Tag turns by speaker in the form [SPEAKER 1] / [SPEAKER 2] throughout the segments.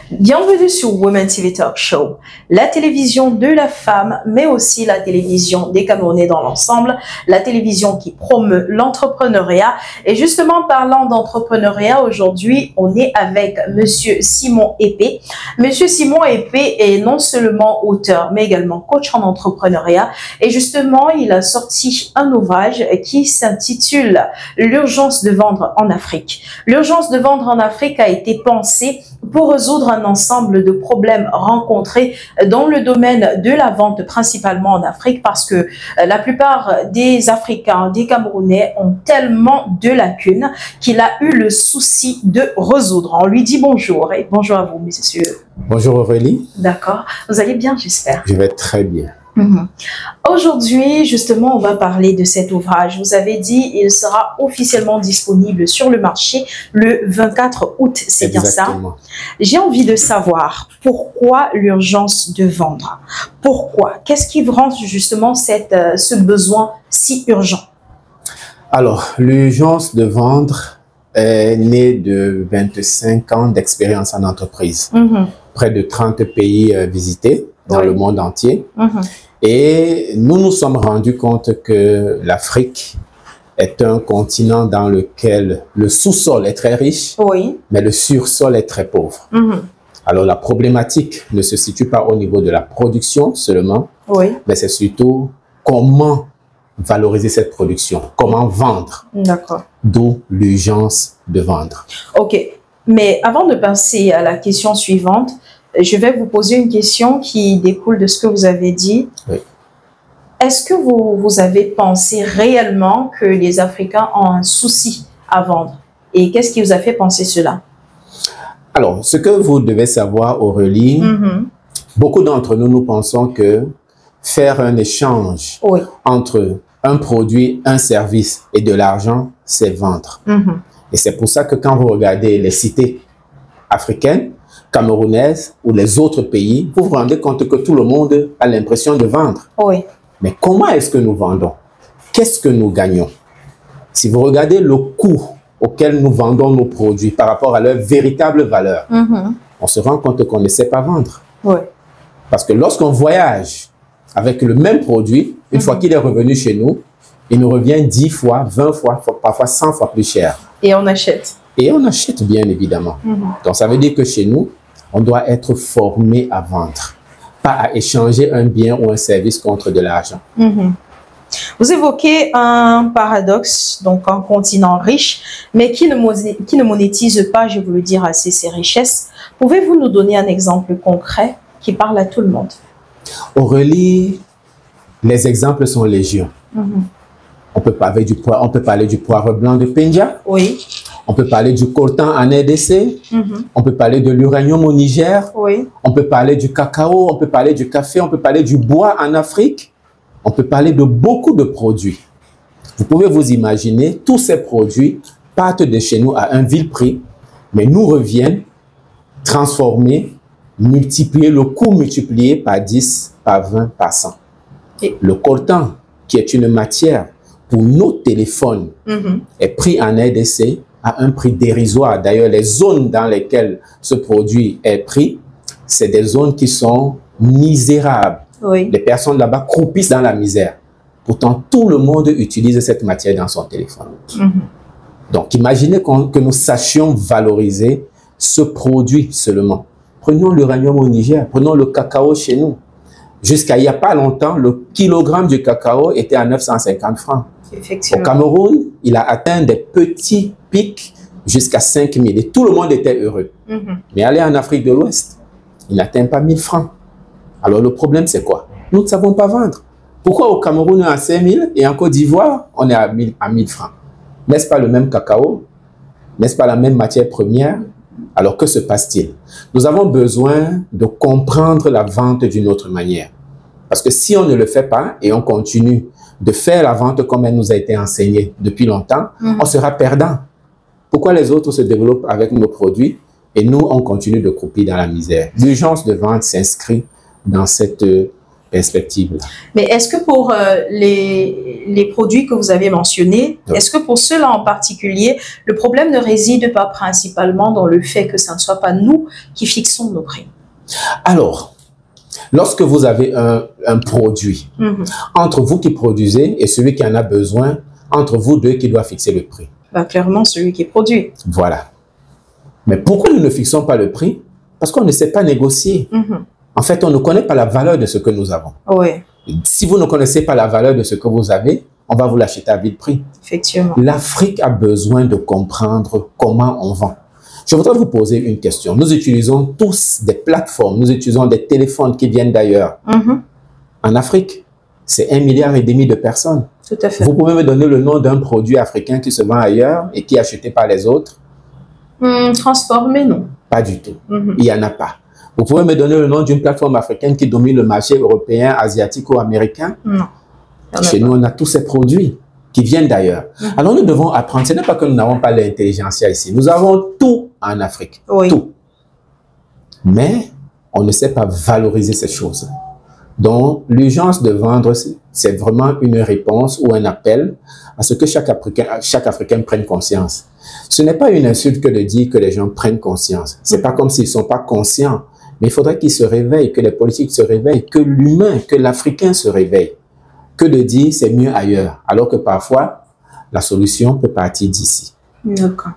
[SPEAKER 1] Bienvenue sur Women TV Talk Show, la télévision de la femme, mais aussi la télévision des Camerounais dans l'ensemble, la télévision qui promeut l'entrepreneuriat. Et justement, parlant d'entrepreneuriat, aujourd'hui, on est avec Monsieur Simon Épée. Monsieur Simon Épée est non seulement auteur, mais également coach en entrepreneuriat. Et justement, il a sorti un ouvrage qui s'intitule « L'urgence de vendre en Afrique ». L'urgence de vendre en Afrique a été pensée pour résoudre un ensemble de problèmes rencontrés dans le domaine de la vente, principalement en Afrique, parce que la plupart des Africains, des Camerounais ont tellement de lacunes qu'il a eu le souci de résoudre. On lui dit bonjour et bonjour à vous, messieurs.
[SPEAKER 2] Bonjour Aurélie.
[SPEAKER 1] D'accord. Vous allez bien, j'espère?
[SPEAKER 2] Je vais très bien.
[SPEAKER 1] Aujourd'hui, justement, on va parler de cet ouvrage. Vous avez dit il sera officiellement disponible sur le marché le 24 août, c'est bien ça? J'ai envie de savoir pourquoi l'urgence de vendre. Pourquoi? Qu'est-ce qui rend justement ce besoin si urgent?
[SPEAKER 2] Alors, l'urgence de vendre est née de 25 ans d'expérience en entreprise. Près de 30 pays visités dans le monde entier. Et nous nous sommes rendus compte que l'Afrique est un continent dans lequel le sous-sol est très riche, mais le sur-sol est très pauvre. Alors la problématique ne se situe pas au niveau de la production seulement, mais c'est surtout comment valoriser cette production, comment vendre.
[SPEAKER 1] D'accord.
[SPEAKER 2] D'où l'urgence de vendre.
[SPEAKER 1] Ok, mais avant de passer à la question suivante, je vais vous poser une question qui découle de ce que vous avez dit. Est-ce que vous avez pensé réellement que les Africains ont un souci à vendre? Et qu'est-ce qui vous a fait penser cela?
[SPEAKER 2] Alors, ce que vous devez savoir, Aurélie, beaucoup d'entre nous, nous pensons que faire un échange entre un produit, un service et de l'argent, c'est vendre. Et c'est pour ça que quand vous regardez les cités africaines, camerounaises ou les autres pays, vous vous rendez compte que tout le monde a l'impression de vendre. Mais comment est-ce que nous vendons? Qu'est-ce que nous gagnons? Si vous regardez le coût auquel nous vendons nos produits par rapport à leur véritable valeur, on se rend compte qu'on ne sait pas vendre. Parce que lorsqu'on voyage avec le même produit, une fois qu'il est revenu chez nous, il nous revient 10 fois, 20 fois, parfois 100 fois plus cher.
[SPEAKER 1] Et on achète.
[SPEAKER 2] Et on achète bien évidemment. Donc ça veut dire que chez nous, on doit être formé à vendre, pas à échanger un bien ou un service contre de l'argent.
[SPEAKER 1] Vous évoquez un paradoxe, donc un continent riche, mais qui ne monétise pas, je veux le dire, assez ses richesses. Pouvez-vous nous donner un exemple concret qui parle à tout le monde?
[SPEAKER 2] Aurélie, les exemples sont légion. On peut parler du poivre blanc de Penja. On peut parler du coltan en RDC. On peut parler de l'uranium au Niger. On peut parler du cacao, on peut parler du café, on peut parler du bois en Afrique. On peut parler de beaucoup de produits. Vous pouvez vous imaginer, tous ces produits partent de chez nous à un vil prix, mais nous reviennent transformés, multipliés, le coût multiplié par 10, par 20, par 100. Le coltan, qui est une matière pour nos téléphones, est pris en RDC à un prix dérisoire. D'ailleurs, les zones dans lesquelles ce produit est pris, c'est des zones qui sont misérables. Les personnes là-bas croupissent dans la misère. Pourtant, tout le monde utilise cette matière dans son téléphone. Donc, imaginez que nous sachions valoriser ce produit seulement. Prenons l'uranium au Niger, prenons le cacao chez nous. Jusqu'à il n'y a pas longtemps, le kilogramme du cacao était à 950 francs. Au Cameroun, il a atteint des petits pics jusqu'à 5 000 et tout le monde était heureux. Mais aller en Afrique de l'Ouest, il n'atteint pas 1000 francs. Alors le problème, c'est quoi? Nous ne savons pas vendre. Pourquoi au Cameroun, on est à 5 000 et en Côte d'Ivoire, on est à 1000 francs? N'est-ce pas le même cacao? N'est-ce pas la même matière première? Alors que se passe-t-il? Nous avons besoin de comprendre la vente d'une autre manière. Parce que si on ne le fait pas et on continue de faire la vente comme elle nous a été enseignée depuis longtemps, on sera perdant. Pourquoi les autres se développent avec nos produits et nous, on continue de croupir dans la misère? L'urgence de vente s'inscrit dans cette perspective-là.
[SPEAKER 1] Mais est-ce que pour les produits que vous avez mentionnés, oui, est-ce que pour ceux-là en particulier, le problème ne réside pas principalement dans le fait que ce ne soit pas nous qui fixons nos prix?
[SPEAKER 2] Alors, lorsque vous avez un produit, entre vous qui produisez et celui qui en a besoin, entre vous deux qui doit fixer le prix?
[SPEAKER 1] Ben, clairement, celui qui produit.
[SPEAKER 2] Voilà. Mais pourquoi nous ne fixons pas le prix? Parce qu'on ne sait pas négocier. En fait, on ne connaît pas la valeur de ce que nous avons.
[SPEAKER 1] Oui.
[SPEAKER 2] Si vous ne connaissez pas la valeur de ce que vous avez, on va vous l'acheter à vil prix.
[SPEAKER 1] Effectivement.
[SPEAKER 2] L'Afrique a besoin de comprendre comment on vend. Je voudrais vous poser une question. Nous utilisons tous des plateformes, nous utilisons des téléphones qui viennent d'ailleurs. En Afrique, c'est 1,5 milliard de personnes.
[SPEAKER 1] Tout à fait.
[SPEAKER 2] Vous pouvez me donner le nom d'un produit africain qui se vend ailleurs et qui est acheté par les autres?
[SPEAKER 1] Transformé, non.
[SPEAKER 2] Pas du tout. Il n'y en a pas. Vous pouvez me donner le nom d'une plateforme africaine qui domine le marché européen, asiatique ou américain?
[SPEAKER 1] Non.
[SPEAKER 2] Chez nous, on a tous ces produits qui viennent d'ailleurs. Alors, nous devons apprendre. Ce n'est pas que nous n'avons pas l'intelligentsia ici. Nous avons tout en Afrique.
[SPEAKER 1] Oui.
[SPEAKER 2] Tout. Mais on ne sait pas valoriser ces choses. Donc, l'urgence de vendre, c'est vraiment une réponse ou un appel à ce que chaque Africain prenne conscience. Ce n'est pas une insulte que de dire que les gens prennent conscience. C'est pas comme s'ils ne sont pas conscients. Mais il faudrait qu'ils se réveillent, que les politiques se réveillent, que l'humain, que l'Africain se réveille. Que de dire c'est mieux ailleurs, alors que parfois, la solution peut partir d'ici.
[SPEAKER 1] D'accord.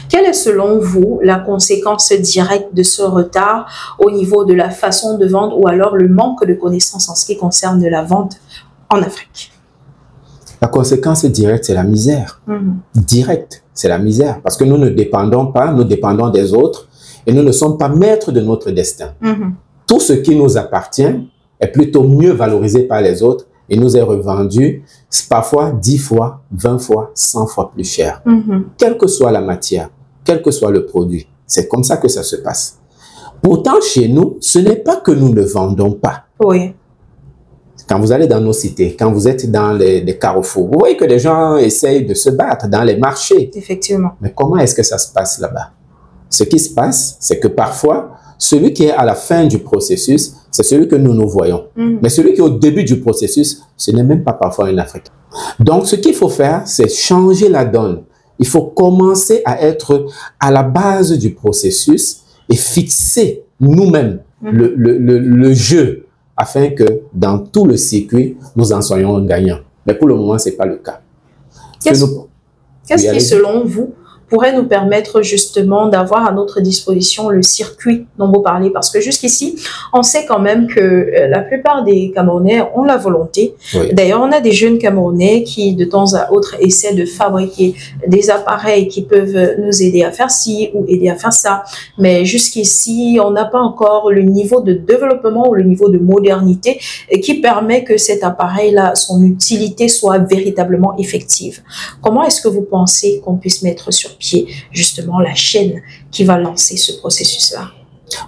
[SPEAKER 1] Quelle est selon vous la conséquence directe de ce retard au niveau de la façon de vendre ou alors le manque de connaissances en ce qui concerne la vente en Afrique?
[SPEAKER 2] La conséquence directe, c'est la misère. Directe, c'est la misère. Parce que nous ne dépendons pas, nous dépendons des autres et nous ne sommes pas maîtres de notre destin. Tout ce qui nous appartient est plutôt mieux valorisé par les autres et nous est revendu parfois 10 fois, 20 fois, 100 fois plus cher. Quelle que soit la matière, quel que soit le produit, c'est comme ça que ça se passe. Pourtant, chez nous, ce n'est pas que nous ne vendons pas.
[SPEAKER 1] Oui.
[SPEAKER 2] Quand vous allez dans nos cités, quand vous êtes dans les carrefours, vous voyez que les gens essayent de se battre dans les marchés.
[SPEAKER 1] Effectivement.
[SPEAKER 2] Mais comment est-ce que ça se passe là-bas? Ce qui se passe, c'est que parfois, celui qui est à la fin du processus, c'est celui que nous voyons. Mais celui qui est au début du processus, ce n'est même pas parfois un Africain. Donc, ce qu'il faut faire, c'est changer la donne. Il faut commencer à être à la base du processus et fixer nous-mêmes le jeu afin que dans tout le circuit, nous en soyons gagnants. Mais pour le moment, ce n'est pas le cas.
[SPEAKER 1] Qu'est-ce qui, selon vous, pourrait nous permettre justement d'avoir à notre disposition le circuit dont vous parlez? Parce que jusqu'ici, on sait quand même que la plupart des Camerounais ont la volonté. Oui. D'ailleurs, on a des jeunes Camerounais qui, de temps à autre, essaient de fabriquer des appareils qui peuvent nous aider à faire ci ou aider à faire ça. Mais jusqu'ici, on n'a pas encore le niveau de développement ou le niveau de modernité qui permet que cet appareil-là, son utilité soit véritablement effective. Comment est-ce que vous pensez qu'on puisse mettre sur pied justement la chaîne qui va lancer ce processus-là?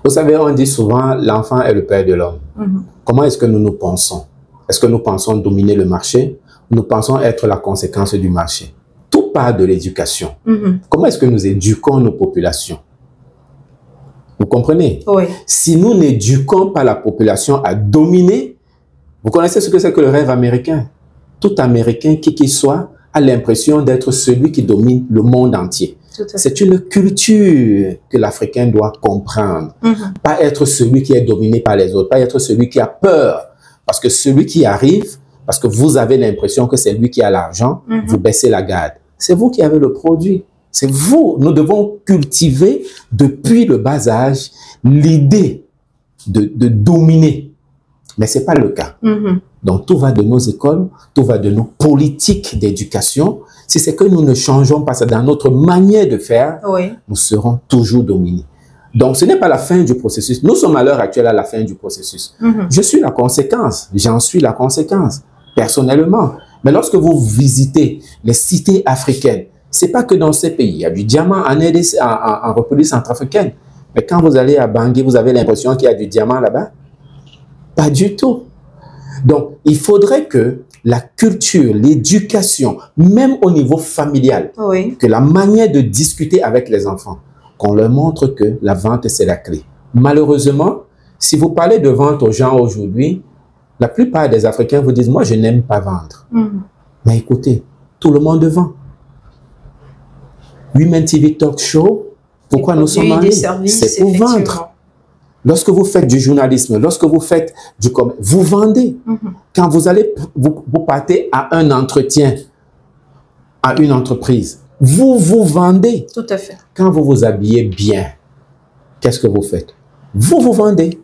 [SPEAKER 2] Vous savez, on dit souvent l'enfant est le père de l'homme. Comment est-ce que nous pensons? Est-ce que nous pensons dominer le marché? Nous pensons être la conséquence du marché. Tout part de l'éducation. Comment est-ce que nous éduquons nos populations? Vous comprenez?
[SPEAKER 1] Oui.
[SPEAKER 2] Si nous n'éduquons pas la population à dominer, vous connaissez ce que c'est que le rêve américain? Tout Américain, qui qu'il soit, a l'impression d'être celui qui domine le monde entier. C'est une culture que l'Africain doit comprendre. Pas être celui qui est dominé par les autres, pas être celui qui a peur. Parce que celui qui arrive, parce que vous avez l'impression que c'est lui qui a l'argent, vous baissez la garde. C'est vous qui avez le produit. C'est vous. Nous devons cultiver depuis le bas âge l'idée de dominer. Mais ce n'est pas le cas. Donc, tout va de nos écoles, tout va de nos politiques d'éducation. Si c'est que nous ne changeons pas ça dans notre manière de faire, nous serons toujours dominés. Donc, ce n'est pas la fin du processus. Nous sommes à l'heure actuelle à la fin du processus. Je suis la conséquence. J'en suis la conséquence, personnellement. Mais lorsque vous visitez les cités africaines, ce n'est pas que dans ces pays. Il y a du diamant en RDC, en République centrafricaine. Mais quand vous allez à Bangui, vous avez l'impression qu'il y a du diamant là-bas? Pas du tout. Donc, il faudrait que la culture, l'éducation, même au niveau familial, que la manière de discuter avec les enfants, qu'on leur montre que la vente, c'est la clé. Malheureusement, si vous parlez de vente aux gens aujourd'hui, La plupart des Africains vous disent, moi, je n'aime pas vendre. Mais écoutez, tout le monde vend. Women TV Talk Show, pourquoi nous sommes en ligne? C'est pour vendre. Lorsque vous faites du journalisme, lorsque vous faites du commerce, vous vendez. Quand vous partez à un entretien, à une entreprise, vous vendez.
[SPEAKER 1] Tout à fait.
[SPEAKER 2] Quand vous vous habillez bien, qu'est-ce que vous faites? Vous vendez.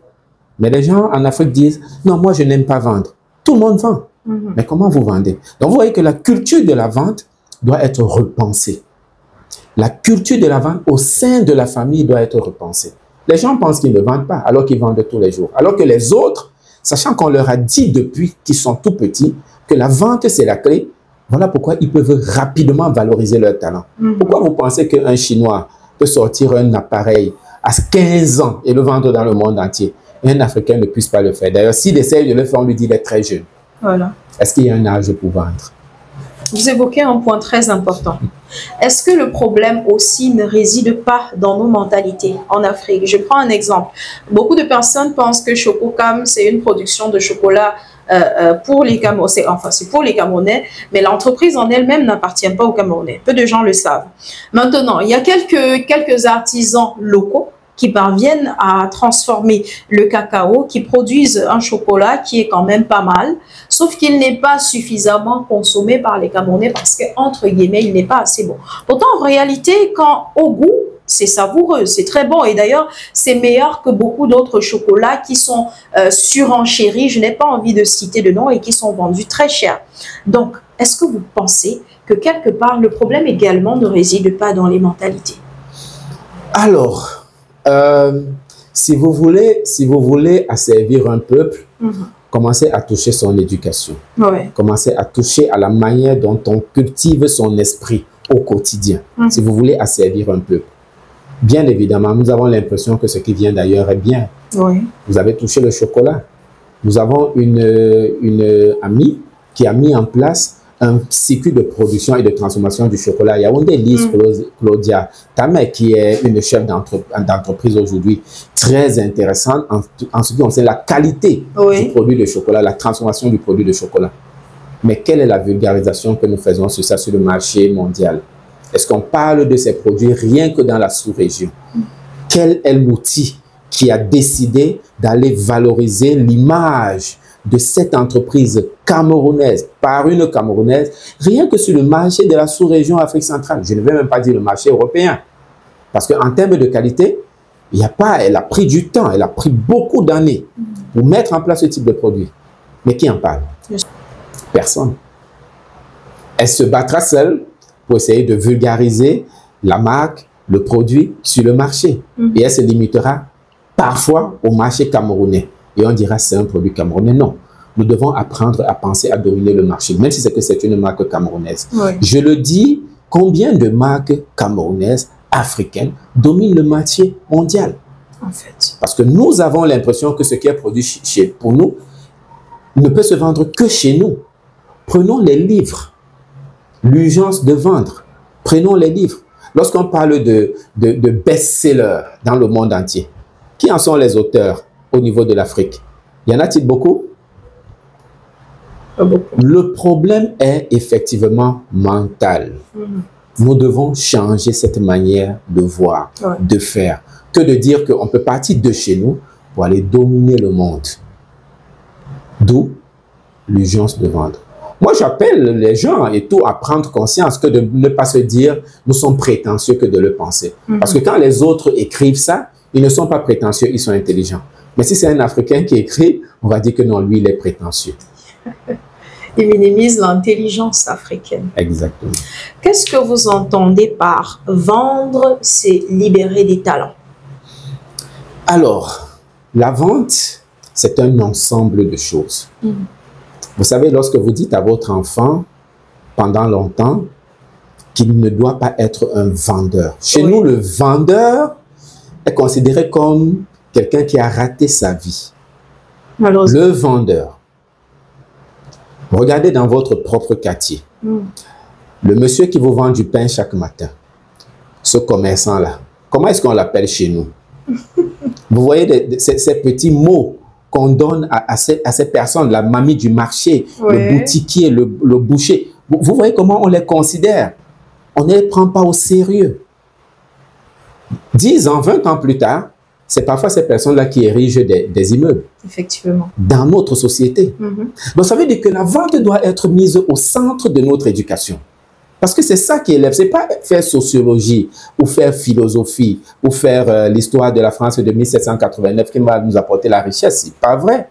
[SPEAKER 2] Mais les gens en Afrique disent, non, moi je n'aime pas vendre. Tout le monde vend. Mais comment vous vendez? Donc vous voyez que la culture de la vente doit être repensée. La culture de la vente au sein de la famille doit être repensée. Les gens pensent qu'ils ne vendent pas alors qu'ils vendent tous les jours. Alors que les autres, sachant qu'on leur a dit depuis qu'ils sont tout petits que la vente c'est la clé, voilà pourquoi ils peuvent rapidement valoriser leur talent. Pourquoi vous pensez qu'un Chinois peut sortir un appareil à 15 ans et le vendre dans le monde entier et un Africain ne puisse pas le faire? D'ailleurs, s'il essaye de le faire, on lui dit qu'il est très jeune.
[SPEAKER 1] Voilà.
[SPEAKER 2] Est-ce qu'il y a un âge pour vendre?
[SPEAKER 1] Vous évoquez un point très important. Est-ce que le problème aussi ne réside pas dans nos mentalités en Afrique? Je prends un exemple. Beaucoup de personnes pensent que Chococam, c'est une production de chocolat pour les Camerounais. Enfin, c'est pour les Camerounais, mais l'entreprise en elle-même n'appartient pas aux Camerounais. Peu de gens le savent. Maintenant, il y a quelques artisans locaux qui parviennent à transformer le cacao, qui produisent un chocolat qui est quand même pas mal, sauf qu'il n'est pas suffisamment consommé par les Camerounais parce que, entre guillemets, il n'est pas assez bon. Pourtant, en réalité, quand au goût, c'est savoureux, c'est très bon. Et d'ailleurs, c'est meilleur que beaucoup d'autres chocolats qui sont surenchéris. Je n'ai pas envie de citer de nom et qui sont vendus très cher. Donc, est-ce que vous pensez que quelque part, le problème également ne réside pas dans les mentalités?
[SPEAKER 2] Alors, si vous voulez asservir un peuple, commencez à toucher son éducation. Commencez à toucher à la manière dont on cultive son esprit au quotidien. Si vous voulez asservir un peuple. Bien évidemment, nous avons l'impression que ce qui vient d'ailleurs est bien. Vous avez touché le chocolat. Nous avons une amie qui a mis en place un circuit de production et de transformation du chocolat à Yaoundé, Lise Claudia Tamé, qui est une chef d'entreprise aujourd'hui très intéressante en ce qui concerne la qualité du produit de chocolat, la transformation du produit de chocolat. Mais quelle est la vulgarisation que nous faisons sur ça sur le marché mondial? Est-ce qu'on parle de ces produits rien que dans la sous-région? Quel est l'outil qui a décidé d'aller valoriser l'image de cette entreprise camerounaise par une Camerounaise, rien que sur le marché de la sous-région Afrique centrale? Je ne vais même pas dire le marché européen. Parce qu'en termes de qualité, il n'y a pas, elle a pris du temps, elle a pris beaucoup d'années pour mettre en place ce type de produit. Mais qui en parle? Personne. Elle se battra seule pour essayer de vulgariser la marque, le produit sur le marché. Et elle se limitera parfois au marché camerounais. Et on dira c'est un produit camerounais. Non, nous devons apprendre à penser à dominer le marché, même si c'est une marque camerounaise. Je le dis, combien de marques camerounaises, africaines, dominent le marché mondial?
[SPEAKER 1] En fait.
[SPEAKER 2] Parce que nous avons l'impression que ce qui est produit pour nous ne peut se vendre que chez nous. Prenons les livres, l'urgence de vendre. Prenons les livres. Lorsqu'on parle de best-sellers dans le monde entier, qui en sont les auteurs au niveau de l'Afrique? Y en a-t-il beaucoup?
[SPEAKER 1] Pas beaucoup.
[SPEAKER 2] Le problème est effectivement mental. Nous devons changer cette manière de voir, de faire, que de dire qu'on peut partir de chez nous pour aller dominer le monde. D'où l'urgence de vendre. Moi, j'appelle les gens et tout à prendre conscience que de ne pas se dire nous sommes prétentieux que de le penser. Parce que quand les autres écrivent ça, ils ne sont pas prétentieux, ils sont intelligents. Mais si c'est un Africain qui écrit, on va dire que non, lui, il est prétentieux.
[SPEAKER 1] Il minimise l'intelligence africaine.
[SPEAKER 2] Exactement.
[SPEAKER 1] Qu'est-ce que vous entendez par vendre, c'est libérer des talents?
[SPEAKER 2] Alors, la vente, c'est un ensemble de choses. Vous savez, lorsque vous dites à votre enfant, pendant longtemps, qu'il ne doit pas être un vendeur. Chez nous, le vendeur est considéré comme quelqu'un qui a raté sa vie. Le vendeur. Regardez dans votre propre quartier. Le monsieur qui vous vend du pain chaque matin, ce commerçant-là, comment est-ce qu'on l'appelle chez nous? Vous voyez ces petits mots qu'on donne à ces personnes, la mamie du marché, le boutiquier, le boucher. Vous voyez comment on les considère? On ne les prend pas au sérieux. 10 ans, 20 ans plus tard, c'est parfois ces personnes-là qui érigent des immeubles.
[SPEAKER 1] Effectivement.
[SPEAKER 2] Dans notre société. Donc, ça veut dire que la vente doit être mise au centre de notre éducation. Parce que c'est ça qui élève. Ce n'est pas faire sociologie ou faire philosophie ou faire l'histoire de la France de 1789 qui va nous apporter la richesse. Ce n'est pas vrai.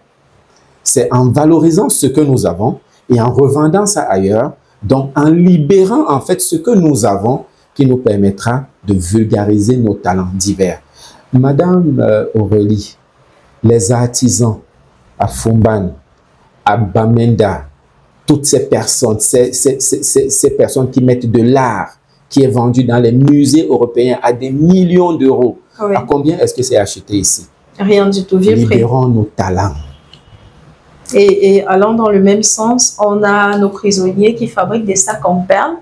[SPEAKER 2] C'est en valorisant ce que nous avons et en revendant ça ailleurs, donc en libérant en fait ce que nous avons qui nous permettra de vulgariser nos talents divers. Madame Aurélie, les artisans à Fumban, à Bamenda, toutes ces personnes, ces personnes qui mettent de l'art, qui est vendu dans les musées européens à des millions d'euros. À combien est-ce que c'est acheté ici?
[SPEAKER 1] Rien du tout.
[SPEAKER 2] Libérons nos talents.
[SPEAKER 1] Et allant dans le même sens, on a nos prisonniers qui fabriquent des sacs en perles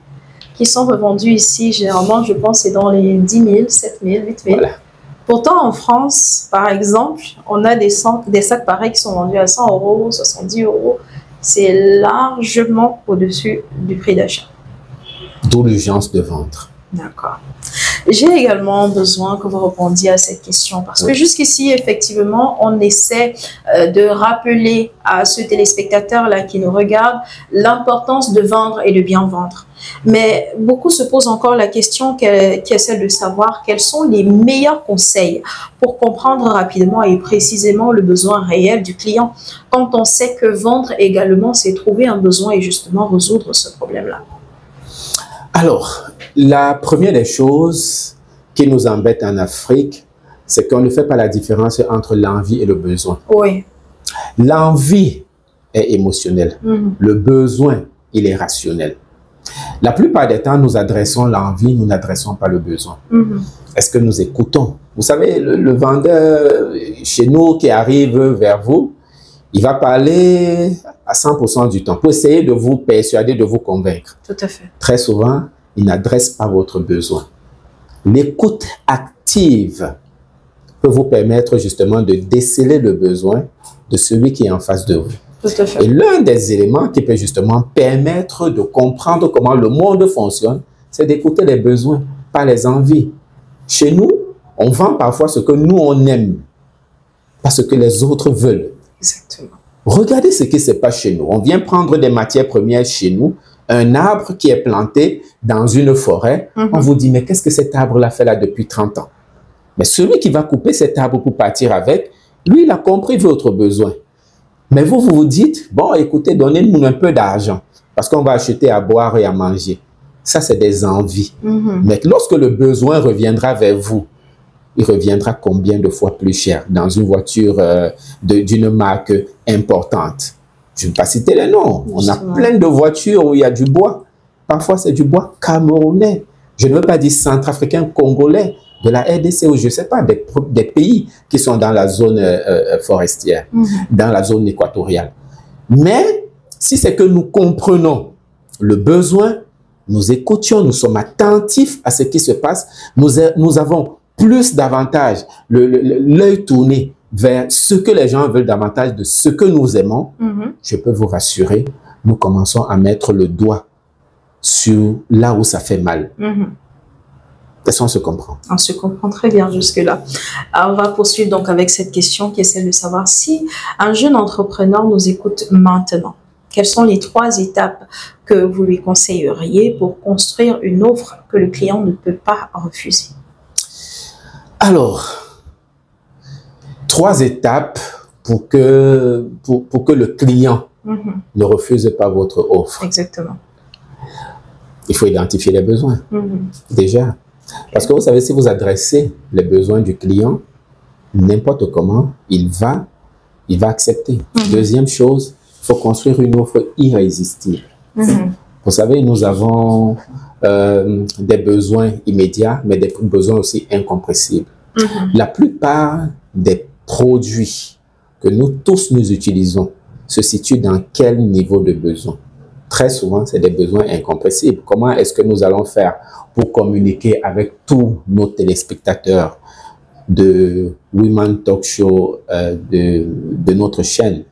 [SPEAKER 1] qui sont revendus ici, généralement, je pense, c'est dans les 10 000, 7 000, 8 000. Voilà. Pourtant, en France, par exemple, on a des sacs pareils qui sont vendus à 100 euros, 70 euros. C'est largement au-dessus du prix d'achat.
[SPEAKER 2] D'où l'urgence de vendre.
[SPEAKER 1] D'accord. J'ai également besoin que vous répondiez à cette question parce que jusqu'ici, effectivement, on essaie de rappeler à ce téléspectateur-là qui nous regarde l'importance de vendre et de bien vendre. Mais beaucoup se posent encore la question qui est celle de savoir quels sont les meilleurs conseils pour comprendre rapidement et précisément le besoin réel du client quand on sait que vendre également, c'est trouver un besoin et justement résoudre ce problème-là.
[SPEAKER 2] Alors, la première des choses qui nous embête en Afrique, c'est qu'on ne fait pas la différence entre l'envie et le besoin.
[SPEAKER 1] Oui.
[SPEAKER 2] L'envie est émotionnelle. Le besoin, il est rationnel. La plupart des temps, nous adressons l'envie, nous n'adressons pas le besoin. Est-ce que nous écoutons? Vous savez, le vendeur chez nous qui arrive vers vous, il va parler à 100% du temps pour essayer de vous persuader, de vous convaincre.
[SPEAKER 1] Tout à fait.
[SPEAKER 2] Très souvent, il n'adresse pas votre besoin. L'écoute active peut vous permettre justement de déceler le besoin de celui qui est en face de vous.
[SPEAKER 1] Tout à fait.
[SPEAKER 2] Et l'un des éléments qui peut justement permettre de comprendre comment le monde fonctionne, c'est d'écouter les besoins, pas les envies. Chez nous, on vend parfois ce que nous, on aime, pas ce que les autres veulent.
[SPEAKER 1] Exactement.
[SPEAKER 2] Regardez ce qui se passe chez nous. On vient prendre des matières premières chez nous, un arbre qui est planté dans une forêt. On vous dit, mais qu'est-ce que cet arbre-là fait là depuis 30 ans? Mais celui qui va couper cet arbre pour partir avec, lui, il a compris votre besoin. Mais vous vous dites, bon, écoutez, donnez-nous un peu d'argent parce qu'on va acheter à boire et à manger. Ça, c'est des envies. Mais lorsque le besoin reviendra vers vous, il reviendra combien de fois plus cher dans une voiture d'une marque importante. Je ne vais pas citer les noms. On a plein de voitures où il y a du bois. Parfois, c'est du bois camerounais. Je ne veux pas dire centrafricain, congolais, de la RDC ou je ne sais pas, des pays qui sont dans la zone forestière, dans la zone équatoriale. Mais si c'est que nous comprenons le besoin, nous écoutions, nous sommes attentifs à ce qui se passe, nous avons plus davantage l'œil tourné vers ce que les gens veulent davantage de ce que nous aimons, je peux vous rassurer, nous commençons à mettre le doigt sur là où ça fait mal. Est-ce qu'on se comprend?
[SPEAKER 1] On se comprend très bien jusque-là. On va poursuivre donc avec cette question qui est celle de savoir si un jeune entrepreneur nous écoute maintenant. Quelles sont les 3 étapes que vous lui conseilleriez pour construire une offre que le client ne peut pas refuser?
[SPEAKER 2] Alors, 3 étapes pour que le client ne refuse pas votre offre.
[SPEAKER 1] Exactement.
[SPEAKER 2] Il faut identifier les besoins, déjà. Parce que vous savez, si vous adressez les besoins du client, n'importe comment, il va accepter. Deuxième chose, il faut construire une offre irrésistible. Vous savez, nous avons des besoins immédiats, mais des besoins aussi incompressibles. La plupart des produits que nous tous nous utilisons se situent dans quel niveau de besoin? Très souvent, c'est des besoins incompressibles. Comment est-ce que nous allons faire pour communiquer avec tous nos téléspectateurs? de Women Talk Show de notre chaîne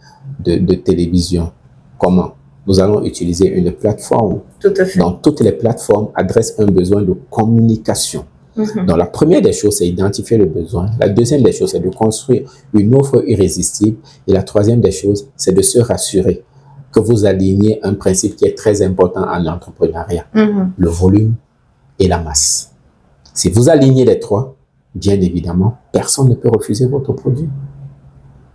[SPEAKER 2] de télévision. Comment? Nous allons utiliser une plateforme.
[SPEAKER 1] Tout à fait.
[SPEAKER 2] Donc, toutes les plateformes adressent un besoin de communication. Donc, la première des choses, c'est identifier le besoin. La deuxième des choses, c'est de construire une offre irrésistible. Et la troisième des choses, c'est de se rassurer que vous alignez un principe qui est très important en entrepreneuriat. Le volume et la masse. Si vous alignez les trois, bien évidemment, personne ne peut refuser votre produit.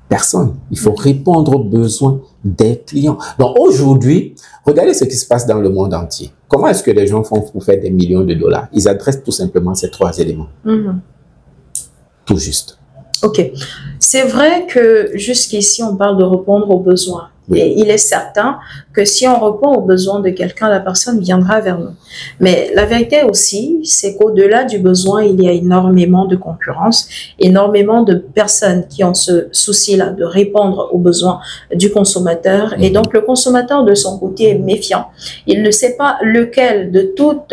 [SPEAKER 2] Personne. Il faut répondre aux besoins des clients. Donc aujourd'hui, regardez ce qui se passe dans le monde entier. Comment est-ce que les gens font pour faire des millions de dollars? Ils adressent tout simplement ces trois éléments. Tout juste.
[SPEAKER 1] Ok. C'est vrai que jusqu'ici, on parle de répondre aux besoins. Oui. Et il est certain que si on répond aux besoins de quelqu'un, la personne viendra vers nous. Mais la vérité aussi, c'est qu'au-delà du besoin, il y a énormément de concurrence, énormément de personnes qui ont ce souci-là de répondre aux besoins du consommateur. Et donc, le consommateur, de son côté, est méfiant. Il ne sait pas lequel de toutes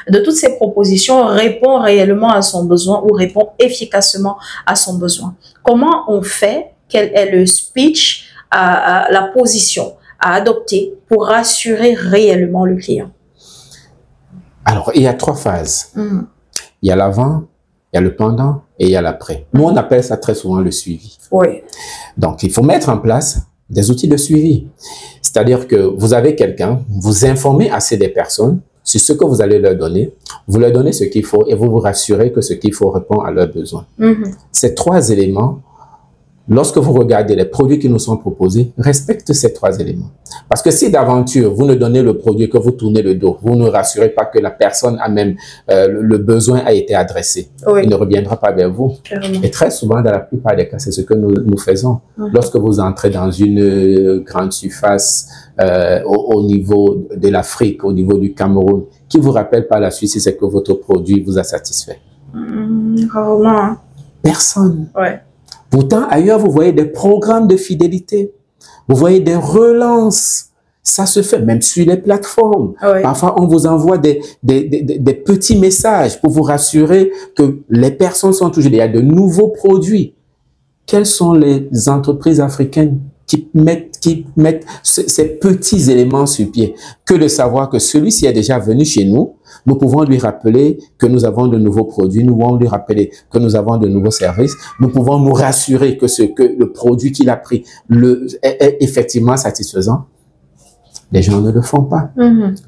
[SPEAKER 1] de toutes ces propositions répond réellement à son besoin ou répond efficacement à son besoin. Comment on fait? Quel est le speech, la position à adopter pour rassurer réellement le client?
[SPEAKER 2] Alors, il y a trois phases. Il y a l'avant, il y a le pendant et il y a l'après. Nous, on appelle ça très souvent le suivi.
[SPEAKER 1] Oui.
[SPEAKER 2] Donc, il faut mettre en place des outils de suivi. C'est-à-dire que vous avez quelqu'un, vous informez assez des personnes sur ce que vous allez leur donner, vous leur donnez ce qu'il faut et vous vous rassurez que ce qu'il faut répond à leurs besoins. Ces trois éléments, lorsque vous regardez les produits qui nous sont proposés, respectez ces trois éléments. Parce que si d'aventure, vous ne donnez le produit que vous tournez le dos, vous ne rassurez pas que la personne a même, le besoin a été adressé, il ne reviendra pas vers vous. Carrément. Et très souvent, dans la plupart des cas, c'est ce que nous faisons. Lorsque vous entrez dans une grande surface au niveau de l'Afrique, au niveau du Cameroun, qui vous rappelle par la suite si c'est que votre produit vous a satisfait?
[SPEAKER 1] Rarement.
[SPEAKER 2] Personne.
[SPEAKER 1] Ouais.
[SPEAKER 2] Pourtant, ailleurs, vous voyez des programmes de fidélité. Vous voyez des relances. Ça se fait même sur les plateformes. Oui. Parfois, on vous envoie des petits messages pour vous rassurer que les personnes sont toujours... Il y a de nouveaux produits. Quelles sont les entreprises africaines qui mettent ces petits éléments sur pied? Que de savoir que celui-ci est déjà venu chez nous, nous pouvons lui rappeler que nous avons de nouveaux produits, nous pouvons lui rappeler que nous avons de nouveaux services, nous pouvons nous rassurer que le produit qu'il a pris est effectivement satisfaisant. Les gens ne le font pas.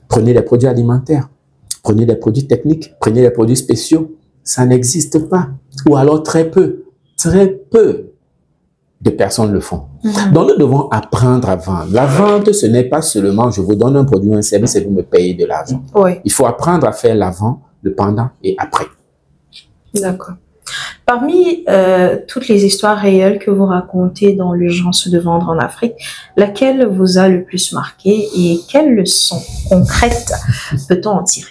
[SPEAKER 2] Prenez les produits alimentaires, prenez les produits techniques, prenez les produits spéciaux. Ça n'existe pas. Ou alors très peu de personnes le font. Donc, nous devons apprendre à vendre. La vente, ce n'est pas seulement je vous donne un produit ou un service et vous me payez de l'argent. Oui. Il faut apprendre à faire l'avant, le pendant et après.
[SPEAKER 1] D'accord. Parmi toutes les histoires réelles que vous racontez dans l'urgence de vendre en Afrique, laquelle vous a le plus marqué et quelles leçons concrètes peut-on en tirer?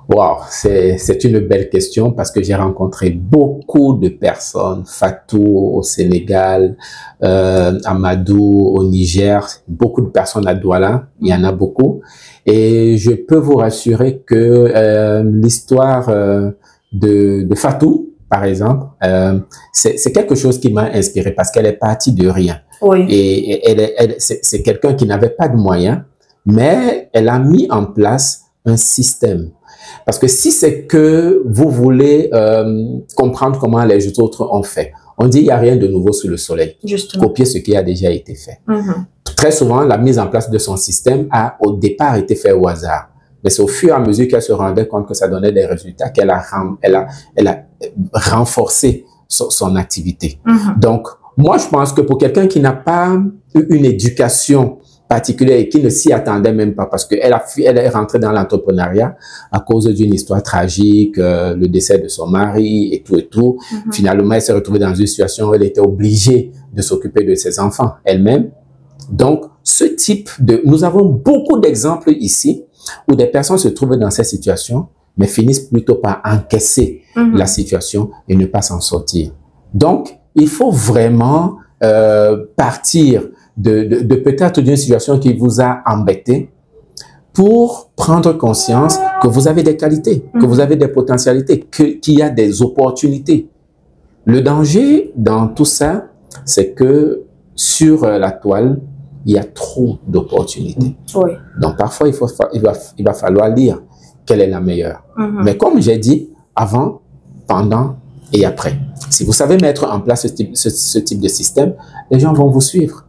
[SPEAKER 2] Wow, c'est une belle question parce que j'ai rencontré beaucoup de personnes, Fatou au Sénégal, Amadou au Niger, beaucoup de personnes à Douala, il y en a beaucoup. Et je peux vous rassurer que l'histoire de Fatou, par exemple, c'est quelque chose qui m'a inspiré parce qu'elle est partie de rien. Oui. Et c'est quelqu'un qui n'avait pas de moyens, mais elle a mis en place un système. Parce que si c'est que vous voulez comprendre comment les autres ont fait, on dit il n'y a rien de nouveau sous le soleil. Justement. Copier ce qui a déjà été fait. Très souvent, la mise en place de son système a au départ été fait au hasard. Mais c'est au fur et à mesure qu'elle se rendait compte que ça donnait des résultats qu'elle a renforcé son activité. Donc, moi, je pense que pour quelqu'un qui n'a pas eu une éducation particulière et qui ne s'y attendait même pas parce qu'elle est rentrée dans l'entrepreneuriat à cause d'une histoire tragique, le décès de son mari et tout. Finalement, elle s'est retrouvée dans une situation où elle était obligée de s'occuper de ses enfants elle-même. Donc, ce type nous avons beaucoup d'exemples ici où des personnes se trouvent dans cette situation mais finissent plutôt par encaisser la situation et ne pas s'en sortir. Donc, il faut vraiment partir de peut-être d'une situation qui vous a embêté, pour prendre conscience que vous avez des qualités, que vous avez des potentialités, qu'il y a des opportunités. Le danger dans tout ça, c'est que sur la toile, il y a trop d'opportunités. Oui. Donc parfois, il va falloir lire quelle est la meilleure. Mais comme j'ai dit, avant, pendant et après. Si vous savez mettre en place ce type de système, les gens vont vous suivre.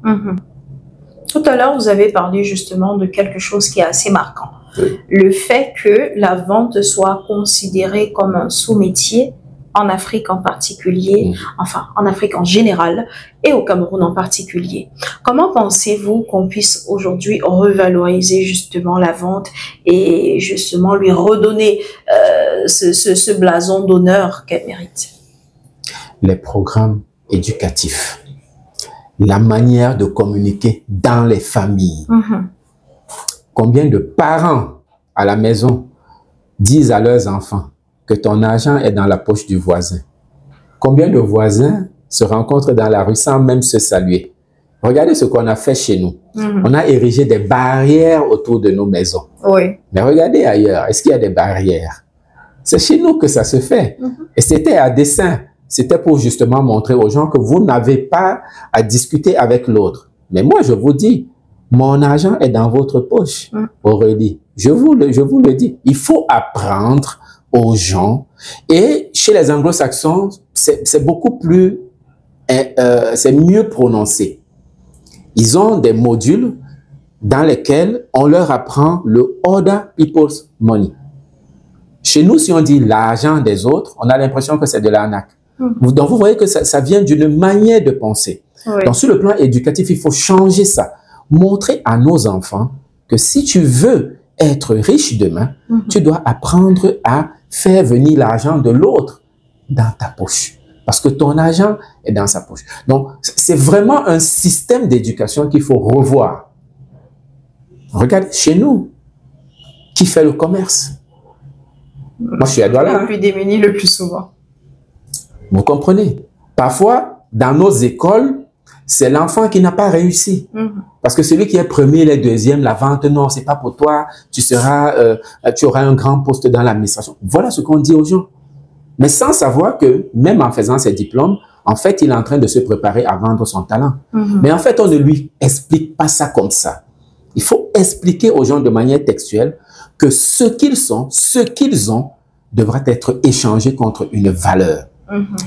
[SPEAKER 1] Tout à l'heure, vous avez parlé justement de quelque chose qui est assez marquant. Oui. Le fait que la vente soit considérée comme un sous-métier en Afrique en particulier, enfin en Afrique en général et au Cameroun en particulier. Comment pensez-vous qu'on puisse aujourd'hui revaloriser justement la vente et justement lui redonner ce blason d'honneur qu'elle mérite?
[SPEAKER 2] Les programmes éducatifs, la manière de communiquer dans les familles. Combien de parents à la maison disent à leurs enfants que ton argent est dans la poche du voisin? Combien de voisins se rencontrent dans la rue sans même se saluer? Regardez ce qu'on a fait chez nous. On a érigé des barrières autour de nos maisons. Oui. Mais regardez ailleurs, est-ce qu'il y a des barrières? C'est chez nous que ça se fait. Et c'était à dessein. C'était pour justement montrer aux gens que vous n'avez pas à discuter avec l'autre. Mais moi, je vous dis, mon argent est dans votre poche, Aurélie. Je vous le dis. Il faut apprendre aux gens. Et chez les anglo-saxons, c'est beaucoup plus, c'est mieux prononcé. Ils ont des modules dans lesquels on leur apprend le other people's money. Chez nous, si on dit l'argent des autres, on a l'impression que c'est de l'arnaque. Donc, vous voyez que ça vient d'une manière de penser. Oui. Donc, sur le plan éducatif, il faut changer ça. Montrer à nos enfants que si tu veux être riche demain, tu dois apprendre à faire venir l'argent de l'autre dans ta poche. Parce que ton argent est dans sa poche. Donc, c'est vraiment un système d'éducation qu'il faut revoir. Regardez, chez nous, qui fait le commerce? Moi, je suis à Douala.
[SPEAKER 1] Le plus démuni le plus souvent.
[SPEAKER 2] Vous comprenez? Parfois, dans nos écoles, c'est l'enfant qui n'a pas réussi. Parce que celui qui est premier, les deuxièmes, la vente, non, c'est pas pour toi. Tu auras un grand poste dans l'administration. Voilà ce qu'on dit aux gens. Mais sans savoir que, même en faisant ses diplômes, en fait, il est en train de se préparer à vendre son talent. Mais en fait, on ne lui explique pas ça comme ça. Il faut expliquer aux gens de manière textuelle que ce qu'ils sont, ce qu'ils ont, devra être échangé contre une valeur.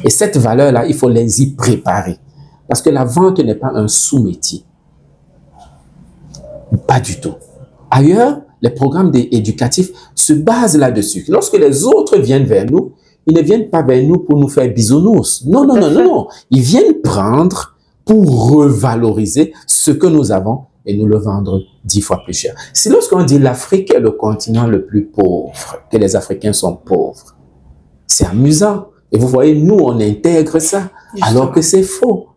[SPEAKER 2] Et cette valeur-là, il faut les y préparer. Parce que la vente n'est pas un sous-métier. Pas du tout. Ailleurs, les programmes éducatifs se basent là-dessus. Lorsque les autres viennent vers nous, ils ne viennent pas vers nous pour nous faire bisounours. Non, non, non, non, non. Ils viennent prendre pour revaloriser ce que nous avons et nous le vendre 10 fois plus cher. Si lorsqu'on dit l'Afrique est le continent le plus pauvre, que les Africains sont pauvres, c'est amusant. Et vous voyez, nous, on intègre ça, alors que c'est faux.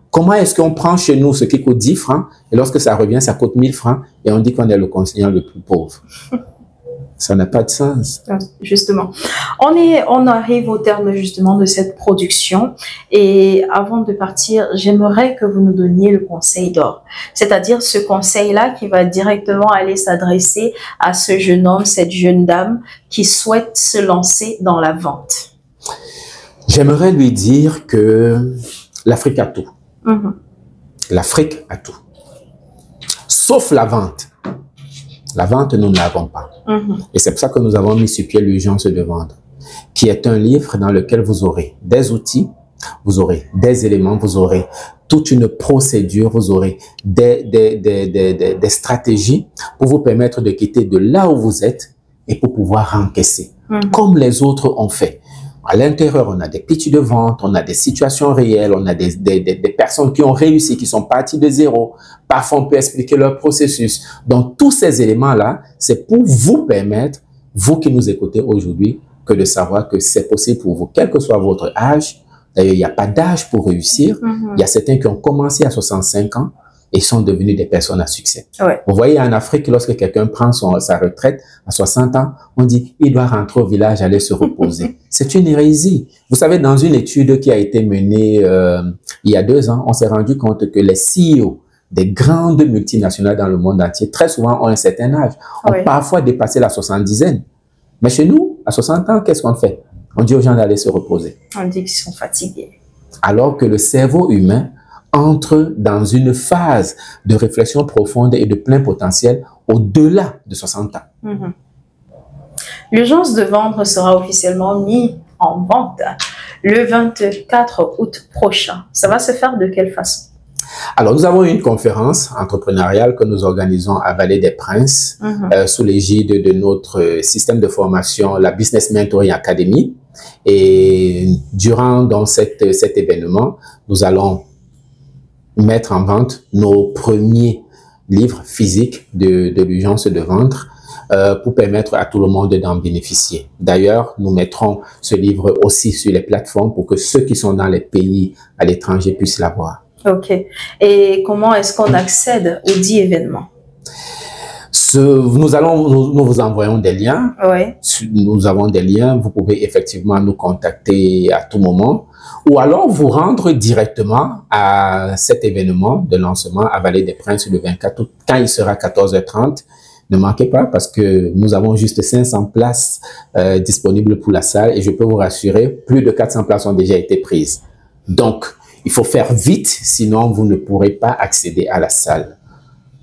[SPEAKER 2] Comment est-ce qu'on prend chez nous ce qui coûte 10 francs, et lorsque ça revient, ça coûte 1000 francs, et on dit qu'on est le continent le plus pauvre? Ça n'a pas de sens.
[SPEAKER 1] Justement. On arrive au terme justement de cette production. Et avant de partir, j'aimerais que vous nous donniez le conseil d'or. C'est-à-dire ce conseil-là qui va directement aller s'adresser à ce jeune homme, cette jeune dame qui souhaite se lancer dans la vente.
[SPEAKER 2] J'aimerais lui dire que l'Afrique a tout. L'Afrique a tout. Sauf la vente. La vente, nous ne l'avons pas. Et c'est pour ça que nous avons mis sur pied l'urgence de vendre, qui est un livre dans lequel vous aurez des outils, vous aurez des éléments, vous aurez toute une procédure, vous aurez des stratégies pour vous permettre de quitter de là où vous êtes et pour pouvoir encaisser, comme les autres ont fait. À l'intérieur, on a des pitchs de vente, on a des situations réelles, on a des personnes qui ont réussi, qui sont parties de zéro. Parfois, on peut expliquer leur processus. Donc, tous ces éléments-là, c'est pour vous permettre, vous qui nous écoutez aujourd'hui, que de savoir que c'est possible pour vous, quel que soit votre âge. D'ailleurs, il n'y a pas d'âge pour réussir. Il y a certains qui ont commencé à 65 ans et sont devenus des personnes à succès. Vous voyez, en Afrique, lorsque quelqu'un prend sa retraite à 60 ans, on dit il doit rentrer au village, aller se reposer. C'est une hérésie. Vous savez, dans une étude qui a été menée il y a 2 ans, on s'est rendu compte que les CEO des grandes multinationales dans le monde entier, très souvent ont un certain âge, ont parfois dépassé la 70aine. Mais chez nous, à 60 ans, qu'est-ce qu'on fait? On dit aux gens d'aller se reposer.
[SPEAKER 1] On dit qu'ils sont fatigués.
[SPEAKER 2] Alors que le cerveau humain entre dans une phase de réflexion profonde et de plein potentiel au-delà de 60 ans.
[SPEAKER 1] L'urgence de vendre sera officiellement mise en vente le 24 août prochain. Ça va se faire de quelle façon?
[SPEAKER 2] Alors, nous avons une conférence entrepreneuriale que nous organisons à Vallée des Princes sous l'égide de notre système de formation, la Business Mentoring Academy. Et durant donc, cet événement, nous allons mettre en vente nos premiers livres physiques de l'urgence de vendre pour permettre à tout le monde d'en bénéficier. D'ailleurs, nous mettrons ce livre aussi sur les plateformes pour que ceux qui sont dans les pays à l'étranger puissent l'avoir.
[SPEAKER 1] Ok. Et comment est-ce qu'on accède aux 10 événements?
[SPEAKER 2] Nous vous envoyons des liens.
[SPEAKER 1] Oui.
[SPEAKER 2] Nous avons des liens. Vous pouvez effectivement nous contacter à tout moment ou alors vous rendre directement à cet événement de lancement à Vallée des Princes le 24 août quand il sera 14h30. Ne manquez pas parce que nous avons juste 500 places disponibles pour la salle et je peux vous rassurer, plus de 400 places ont déjà été prises. Donc, il faut faire vite, sinon vous ne pourrez pas accéder à la salle.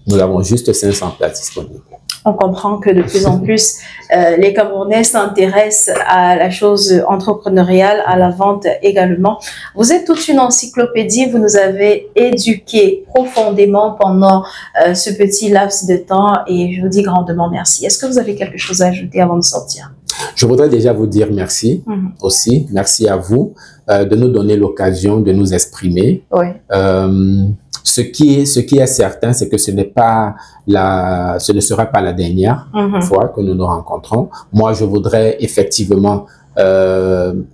[SPEAKER 2] Nous avons juste 500 places disponibles.
[SPEAKER 1] On comprend que de plus en plus, les Camerounais s'intéressent à la chose entrepreneuriale, à la vente également. Vous êtes toute une encyclopédie, vous nous avez éduqués profondément pendant ce petit laps de temps et je vous dis grandement merci. Est-ce que vous avez quelque chose à ajouter avant de sortir?
[SPEAKER 2] Je voudrais déjà vous dire merci aussi. Merci à vous de nous donner l'occasion de nous exprimer.
[SPEAKER 1] Oui.
[SPEAKER 2] Ce qui est certain, c'est que ce ne sera pas la dernière fois que nous nous rencontrons. Moi, je voudrais effectivement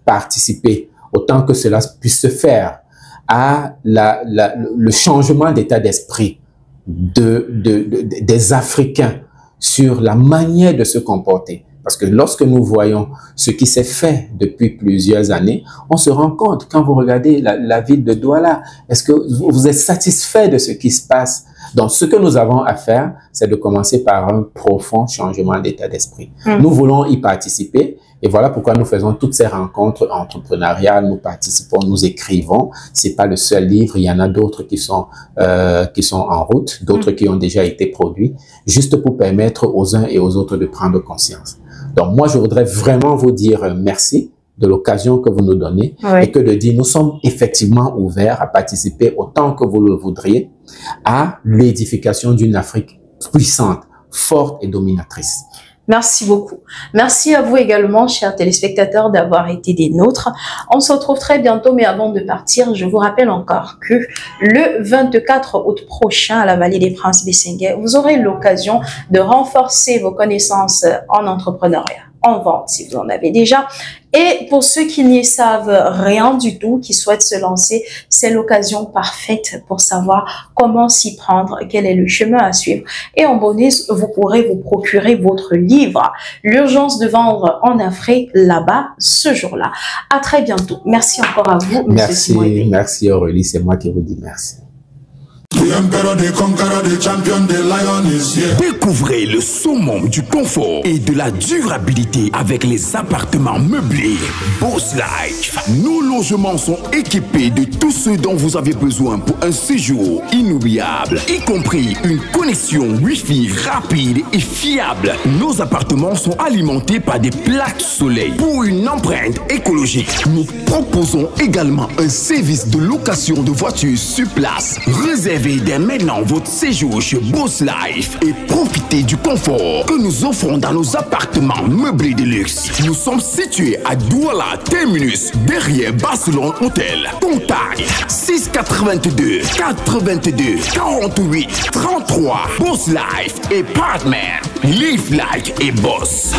[SPEAKER 2] participer autant que cela puisse se faire à le changement d'état d'esprit des Africains sur la manière de se comporter. Parce que lorsque nous voyons ce qui s'est fait depuis plusieurs années, on se rend compte, quand vous regardez la ville de Douala, est-ce que vous êtes satisfait de ce qui se passe? Donc, ce que nous avons à faire, c'est de commencer par un profond changement d'état d'esprit. Nous voulons y participer et voilà pourquoi nous faisons toutes ces rencontres entrepreneuriales, nous participons, nous écrivons. C'est pas le seul livre, il y en a d'autres qui sont en route, d'autres qui ont déjà été produits, juste pour permettre aux uns et aux autres de prendre conscience. Donc, moi, je voudrais vraiment vous dire merci de l'occasion que vous nous donnez et que de dire nous sommes effectivement ouverts à participer autant que vous le voudriez à l'édification d'une Afrique puissante, forte et dominatrice.
[SPEAKER 1] Merci beaucoup. Merci à vous également, chers téléspectateurs, d'avoir été des nôtres. On se retrouve très bientôt, mais avant de partir, je vous rappelle encore que le 24 août prochain, à la Vallée des Princes Bessenguet, vous aurez l'occasion de renforcer vos connaissances en entrepreneuriat, en vente, si vous en avez déjà. Et pour ceux qui n'y savent rien du tout, qui souhaitent se lancer, c'est l'occasion parfaite pour savoir comment s'y prendre, quel est le chemin à suivre. Et en bonus, vous pourrez vous procurer votre livre, L'urgence de vendre en Afrique, là-bas, ce jour-là. À très bientôt. Merci encore à vous,
[SPEAKER 2] Monsieur Simon. Merci Aurélie, c'est moi qui vous dis merci.
[SPEAKER 3] Découvrez le summum du confort et de la durabilité avec les appartements meublés Boss Life. Nos logements sont équipés de tout ce dont vous avez besoin pour un séjour inoubliable, y compris une connexion Wi-Fi rapide et fiable. Nos appartements sont alimentés par des plaques soleil. Pour une empreinte écologique, nous proposons également un service de location de voitures sur place. Réservez dès maintenant votre séjour chez Boss Life et profitez du confort que nous offrons dans nos appartements meublés de luxe. Nous sommes situés à Douala Terminus, derrière Barcelone Hotel. Contact 682 82 48 33. Boss Life et Partner. Live like et boss.